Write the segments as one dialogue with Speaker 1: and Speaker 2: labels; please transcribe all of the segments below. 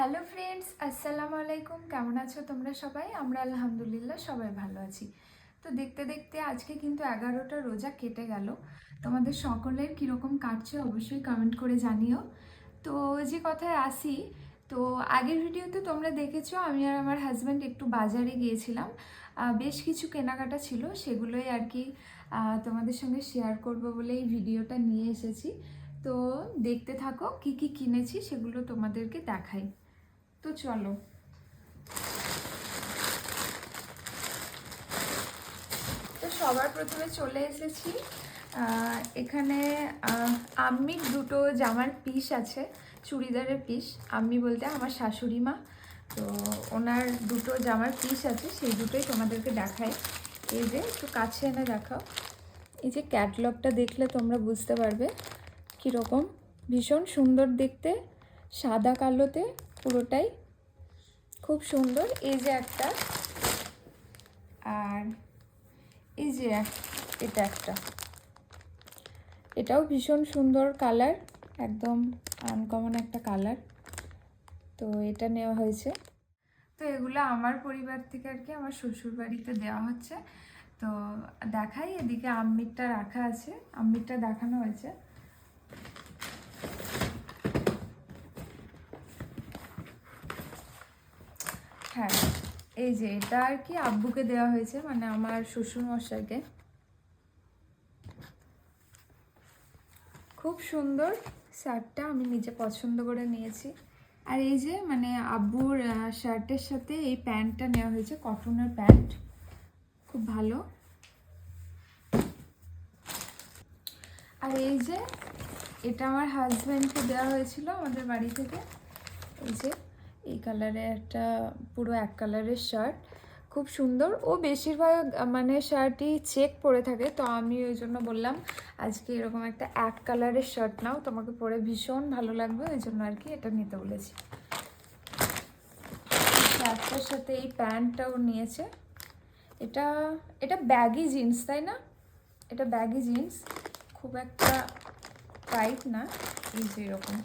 Speaker 1: Hello friends, আসসালামু আলাইকুম। কেমন আছো তোমরা সবাই? আমরা আলহামদুলিল্লাহ সবাই ভালো আছি। তো দেখতে দেখতে আজকে কিন্তু 11টা রোজা কেটে গেল। তোমাদের সকলের কীরকম কাটছে অবশ্যই কমেন্ট করে জানিও। তো যে কথায় আসি, তো আগের ভিডিওতে তোমরা দেখেছো আমি আর আমার হাজব্যান্ড একটু বাজারে গিয়েছিলাম। বেশ কিছু কেনাকাটা ছিল, সেগুলোই আর কি তোমাদের সঙ্গে শেয়ার করব বলে এই ভিডিওটা নিয়ে এসেছি। তো দেখতে থাকো, কি কি কিনেছি সেগুলো তোমাদেরকে দেখাই। তো চলো। তো সবার প্রথমে চলে এসেছি এখানে। আম্মির দুটো জামার পিস আছে, চুড়িদারের পিস। আম্মি বলতে আমার শাশুড়ি মা। তো ওনার দুটো জামার পিস আছে, সেই দুটোই তোমাদেরকে দেখাই। এই যে একটু কাছে এনে দেখাও। এই যে ক্যাটলগটা দেখলে তোমরা বুঝতে পারবে কীরকম, ভীষণ সুন্দর দেখতে, সাদা কালোতে পুরোটাই খুব সুন্দর। এই যে একটা, আর এই যে এটা একটা, এটাও ভীষণ সুন্দর কালার, একদম আনকমন একটা কালার। তো এটা নেওয়া হয়েছে। তো এগুলো আমার পরিবার থেকে আর কি আমার শ্বশুর বাড়িতে দেওয়া হচ্ছে। তো দেখাই, এদিকে আম্মিরটা রাখা আছে, আম্মিরটা দেখানো হয়েছে। হ্যাঁ, এই যে এটা আর কি আব্বুকে দেওয়া হয়েছে, মানে আমার শ্বশুর মশাইকে। খুব সুন্দর শার্টটা, আমি নিজে পছন্দ করে নিয়েছি। আর এই যে মানে আব্বুর শার্টের সাথে এই প্যান্টটা নেওয়া হয়েছে, কটনের প্যান্ট, খুব ভালো। আর এই যে এটা আমার হাজব্যান্ডকে দেওয়া হয়েছিল আমাদের বাড়ি থেকে। এই যে এই কালারের একটা পুরো এক কালারের শার্ট, খুব সুন্দর। ও বেশিরভাগ মানে শার্টই চেক পরে থাকে, তো আমি ওই জন্য বললাম আজকে এরকম একটা এক কালারের শার্ট নাও, তোমাকে পরে ভীষণ ভালো লাগবে, ওই জন্য আর কি এটা নিতে বলেছি। শার্টটার সাথে এই প্যান্টটাও নিয়েছে। এটা এটা ব্যাগি জিন্স, তাই না? এটা ব্যাগি জিন্স, খুব একটা টাইট না। এই যে এরকম,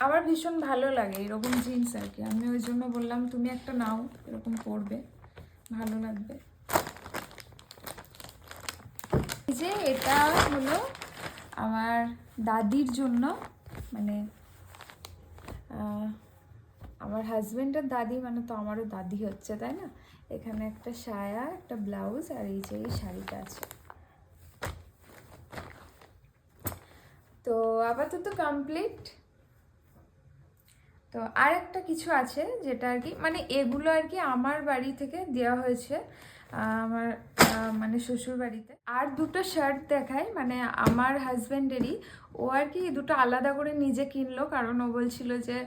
Speaker 1: আমার ভীষণ ভালো লাগে এরকম জিন্স আর কি। আমি ওই জন্য বললাম তুমি একটা নাও, এরকম পরবে, ভালো লাগবে। এই যে এটা হলো আমার দাদির জন্য, মানে আমার হাজব্যান্ডের দাদি, মানে তো আমারও দাদি হচ্ছে, তাই না? এখানে একটা সায়া, একটা ব্লাউজ, আর এই যে এই শাড়িটা আছে। তো আপাতত কমপ্লিট। তো আর একটা কিছু আছে যেটা আর কি, মানে এগুলো আর কি আমার বাড়ি থেকে দেওয়া হয়েছে আমার মানে শ্বশুর বাড়িতে। আর দুটো শার্ট দেখাই, মানে আমার হাজব্যান্ডেরই। ও আর কি দুটো আলাদা করে নিজে কিনলো, কারণ ও বলছিল যে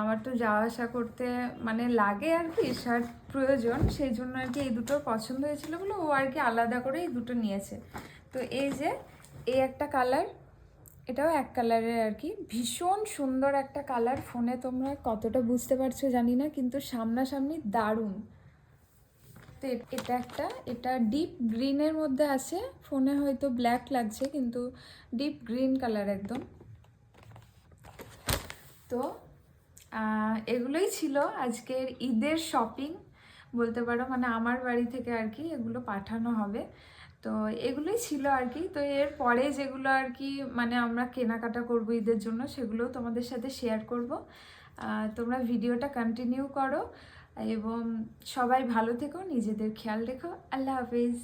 Speaker 1: আমার তো যাওয়া আসা করতে মানে লাগে আর কি, শার্ট প্রয়োজন, সেই জন্য আর কি এই দুটোর পছন্দ হয়েছিল বলে ও আর কি আলাদা করে এই দুটো নিয়েছে। তো এই যে এই একটা কালার, এটাও এক কালারের আর কি, ভীষণ সুন্দর একটা কালার। ফোনে তোমরা কতটা বুঝতে পারছো জানি না, কিন্তু সামনাসামনি দারুণ। তো এটা একটা, এটা ডিপ গ্রিনের মধ্যে আছে, ফোনে হয়তো ব্ল্যাক লাগছে কিন্তু ডিপ গ্রিন কালার একদম। তো এগুলোই ছিল আজকের ঈদের শপিং বলতে পারো, মানে আমার বাড়ি থেকে আর কি এগুলো পাঠানো হবে। তো এগুলোই ছিল আর কি। তো এর পরে যেগুলো আর কি মানে আমরা কেনাকাটা করব ঈদের জন্য, সেগুলোও তোমাদের সাথে শেয়ার করব। তোমরা ভিডিওটা কন্টিনিউ করো এবং সবাই ভালো থেকো, নিজেদের খেয়াল রেখো। আল্লাহ হাফিজ।